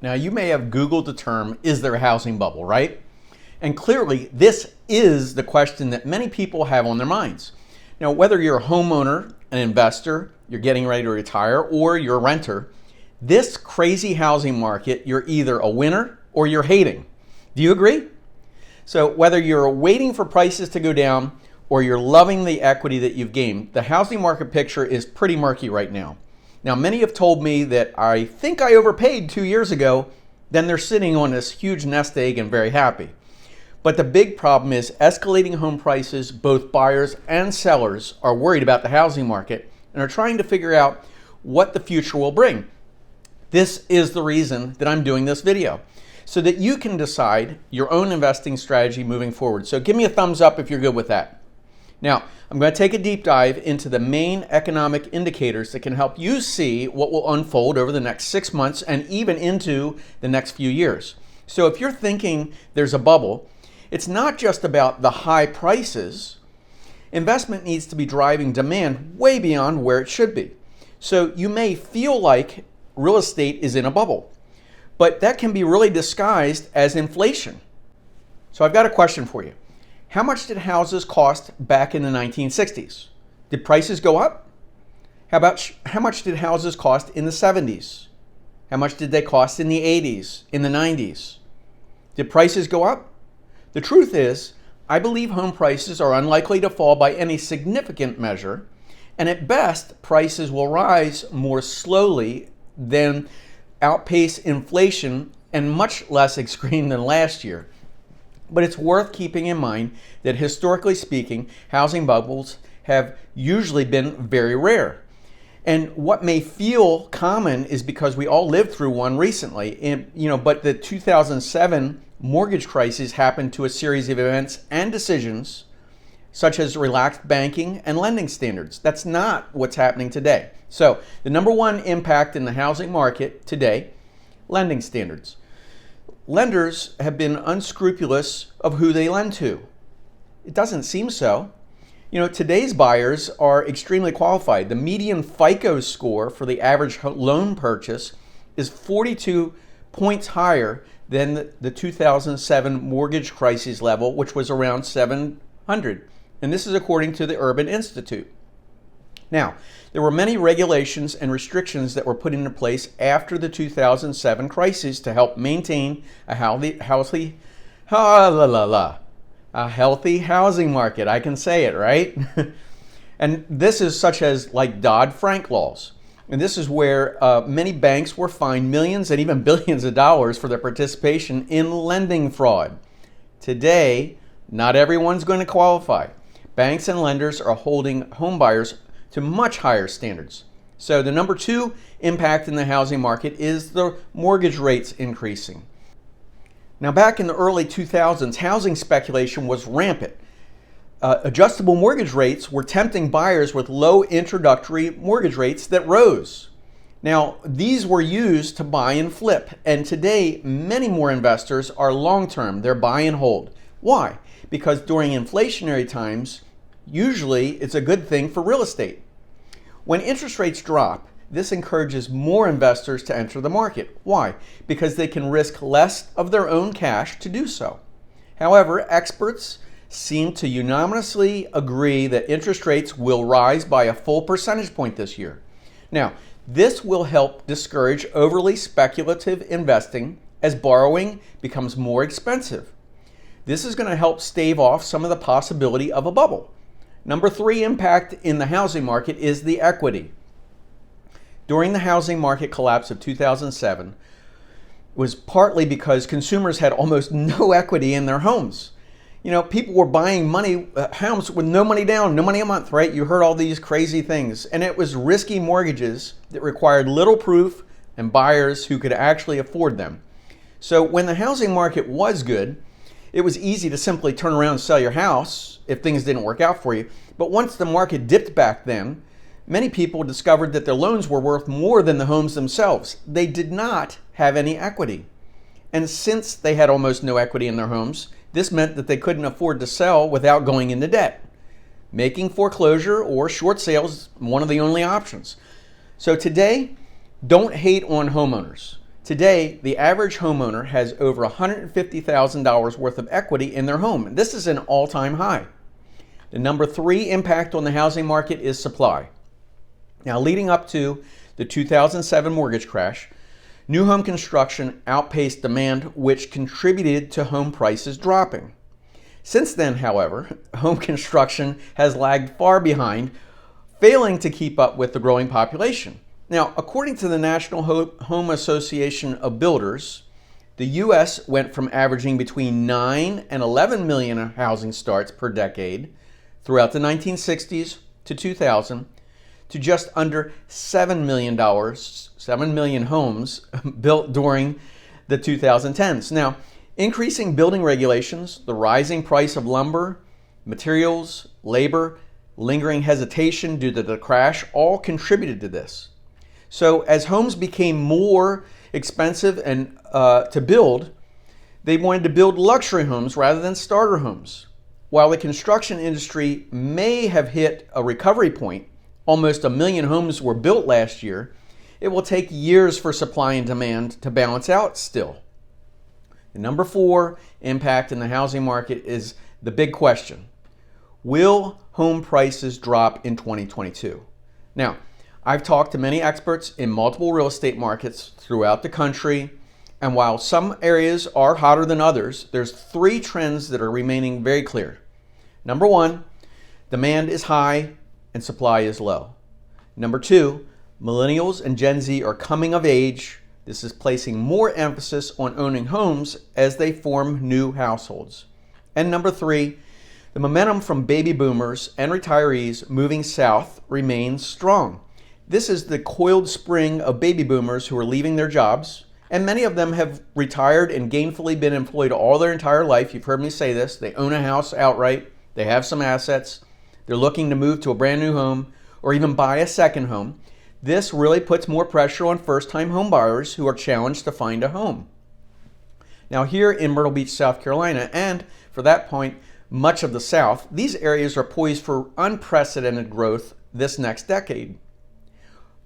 Now, you may have Googled the term, is there a housing bubble, right? And clearly, this is the question that many people have on their minds. Now, whether you're a homeowner, an investor, you're getting ready to retire, or you're a renter, this crazy housing market, you're either a winner or you're hating. Do you agree? So whether you're waiting for prices to go down or you're loving the equity that you've gained, the housing market picture is pretty murky right now. Now, many have told me that I think I overpaid 2 years ago, then they're sitting on this huge nest egg and very happy. But the big problem is escalating home prices. Both buyers and sellers are worried about the housing market and are trying to figure out what the future will bring. This is the reason that I'm doing this video, so that you can decide your own investing strategy moving forward. So give me a thumbs up if you're good with that. Now, I'm going to take a deep dive into the main economic indicators that can help you see what will unfold over the next 6 months and even into the next few years. So if you're thinking there's a bubble, it's not just about the high prices. Investment needs to be driving demand way beyond where it should be. So you may feel like real estate is in a bubble, but that can be really disguised as inflation. So I've got a question for you. How much did houses cost back in the 1960s? Did prices go up? How much did houses cost in the 70s? How much did they cost in the 80s, in the 90s? Did prices go up? The truth is, I believe home prices are unlikely to fall by any significant measure, and at best, prices will rise more slowly than outpace inflation and much less extreme than last year. But it's worth keeping in mind that historically speaking, housing bubbles have usually been very rare. And what may feel common is because we all lived through one recently. But the 2007 mortgage crisis happened to a series of events and decisions such as relaxed banking and lending standards. That's not what's happening today. So the number one impact in the housing market today, lending standards. Lenders have been unscrupulous of who they lend to. It doesn't seem so. Today's buyers are extremely qualified. The median FICO score for the average loan purchase is 42 points higher than the 2007 mortgage crisis level, which was around 700. And this is according to the Urban Institute. Now, there were many regulations and restrictions that were put into place after the 2007 crisis to help maintain a healthy housing market. I can say it, right? And this is such as like Dodd-Frank laws. And this is where many banks were fined millions and even billions of dollars for their participation in lending fraud. Today, not everyone's going to qualify. Banks and lenders are holding home buyers to much higher standards. So the number two impact in the housing market is the mortgage rates increasing. Now, back in the early 2000s, housing speculation was rampant. Adjustable mortgage rates were tempting buyers with low introductory mortgage rates that rose. Now, these were used to buy and flip, and today many more investors are long-term. They're buy and hold. Why? Because during inflationary times, usually it's a good thing for real estate. When interest rates drop, this encourages more investors to enter the market. Why? Because they can risk less of their own cash to do so. However, experts seem to unanimously agree that interest rates will rise by a full percentage point this year. Now, this will help discourage overly speculative investing as borrowing becomes more expensive. This is going to help stave off some of the possibility of a bubble. Number three impact in the housing market is the equity. During the housing market collapse of 2007 was partly because consumers had almost no equity in their homes. People were buying homes with no money down, no money a month, right? You heard all these crazy things. And it was risky mortgages that required little proof and buyers who could actually afford them. So when the housing market was good, it was easy to simply turn around and sell your house if things didn't work out for you. But once the market dipped back then, many people discovered that their loans were worth more than the homes themselves. They did not have any equity. And since they had almost no equity in their homes, this meant that they couldn't afford to sell without going into debt. Making foreclosure or short sales one of the only options. So today, don't hate on homeowners. Today, the average homeowner has over $150,000 worth of equity in their home. This is an all-time high. The number 3 impact on the housing market is supply. Now, leading up to the 2007 mortgage crash, new home construction outpaced demand, which contributed to home prices dropping. Since then, however, home construction has lagged far behind, failing to keep up with the growing population. Now, according to the National Home Association of Builders, the U.S. went from averaging between 9 and 11 million housing starts per decade throughout the 1960s to 2000 to just under $7 million homes built during the 2010s. Now, increasing building regulations, the rising price of lumber, materials, labor, lingering hesitation due to the crash all contributed to this. So as homes became more expensive and to build, they wanted to build luxury homes rather than starter homes. While the construction industry may have hit a recovery point, almost 1 million homes were built last year, it will take years for supply and demand to balance out still. The number 4 impact in the housing market is the big question. Will home prices drop in 2022? Now, I've talked to many experts in multiple real estate markets throughout the country, and while some areas are hotter than others, there's 3 trends that are remaining very clear. Number 1, demand is high and supply is low. Number 2, millennials and Gen Z are coming of age. This is placing more emphasis on owning homes as they form new households. And number 3, the momentum from baby boomers and retirees moving south remains strong. This is the coiled spring of baby boomers who are leaving their jobs, and many of them have retired and gainfully been employed all their entire life. You've heard me say this. They own a house outright. They have some assets. They're looking to move to a brand new home or even buy a second home. This really puts more pressure on first-time home buyers who are challenged to find a home. Now, here in Myrtle Beach, South Carolina, and for that point, much of the South, these areas are poised for unprecedented growth this next decade.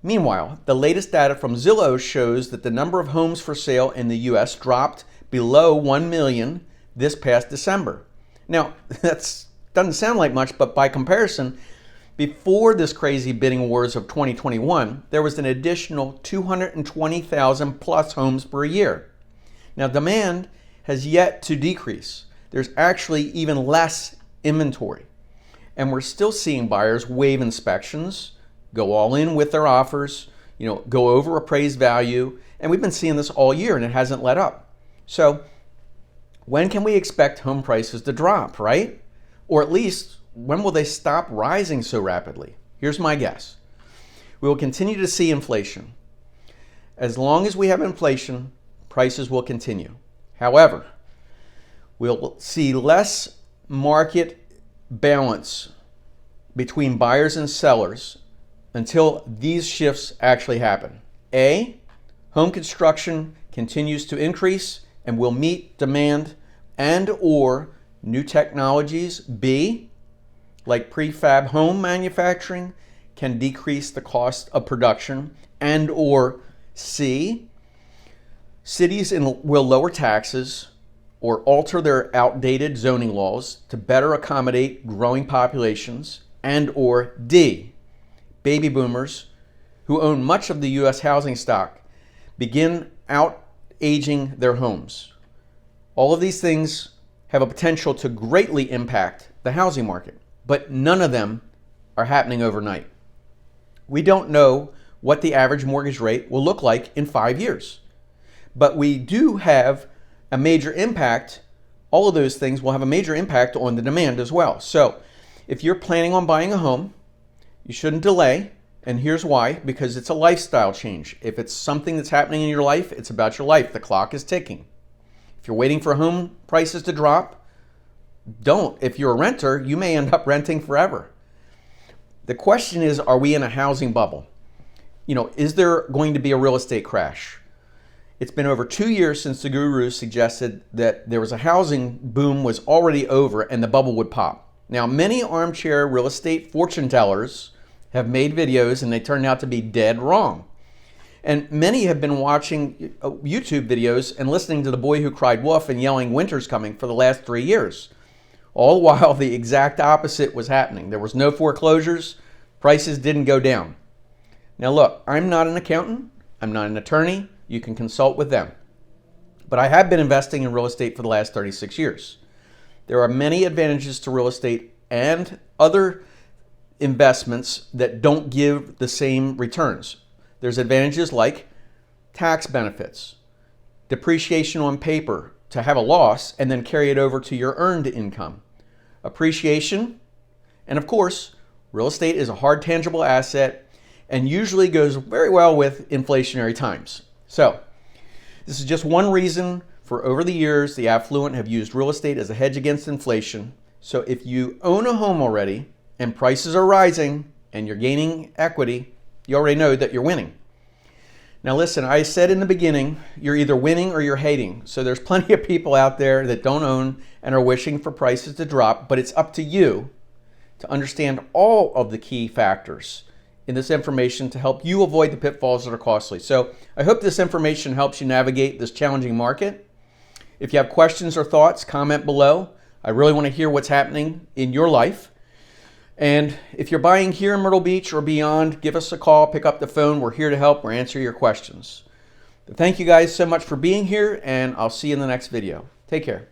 Meanwhile, the latest data from Zillow shows that the number of homes for sale in the U.S. dropped below 1 million this past December. Now, that doesn't sound like much, but by comparison, before this crazy bidding wars of 2021, there was an additional 220,000 plus homes per year. Now, demand has yet to decrease. There's actually even less inventory. And we're still seeing buyers waive inspections, go all in with their offers, go over appraised value. And we've been seeing this all year and it hasn't let up. So when can we expect home prices to drop, right? Or at least, when will they stop rising so rapidly? Here's my guess. We will continue to see inflation. As long as we have inflation, prices will continue. However, we'll see less market balance between buyers and sellers until these shifts actually happen. A, home construction continues to increase and will meet demand and or new technologies. B, like prefab home manufacturing, can decrease the cost of production. And or C, cities will lower taxes or alter their outdated zoning laws to better accommodate growing populations. And or D, baby boomers who own much of the U.S. housing stock begin out-aging their homes. All of these things have a potential to greatly impact the housing market, but none of them are happening overnight. We don't know what the average mortgage rate will look like in 5 years, but we do have a major impact. All of those things will have a major impact on the demand as well. So if you're planning on buying a home, you shouldn't delay, and here's why: because it's a lifestyle change. If it's something that's happening in your life, it's about your life. The clock is ticking. If you're waiting for home prices to drop, don't. If you're a renter, you may end up renting forever. The question is, are we in a housing bubble? Is there going to be a real estate crash? It's been over 2 years since the guru suggested that there was a housing boom was already over and the bubble would pop. Now, many armchair real estate fortune tellers have made videos and they turned out to be dead wrong. And many have been watching YouTube videos and listening to The Boy Who Cried Wolf and yelling winter's coming for the last 3 years. All the while the exact opposite was happening. There was no foreclosures, prices didn't go down. Now look, I'm not an accountant, I'm not an attorney, you can consult with them. But I have been investing in real estate for the last 36 years. There are many advantages to real estate and other investments that don't give the same returns. There's advantages like tax benefits, depreciation on paper to have a loss and then carry it over to your earned income, appreciation, and of course, real estate is a hard tangible asset and usually goes very well with inflationary times. So, this is just one reason for over the years the affluent have used real estate as a hedge against inflation. So if you own a home already and prices are rising and you're gaining equity, you already know that you're winning. Now listen, I said in the beginning, you're either winning or you're hating. So there's plenty of people out there that don't own and are wishing for prices to drop, but it's up to you to understand all of the key factors in this information to help you avoid the pitfalls that are costly. So I hope this information helps you navigate this challenging market. If you have questions or thoughts, comment below. I really want to hear what's happening in your life. And if you're buying here in Myrtle Beach or beyond, give us a call, pick up the phone. We're here to help. We're answer your questions. But thank you guys so much for being here, and I'll see you in the next video. Take care.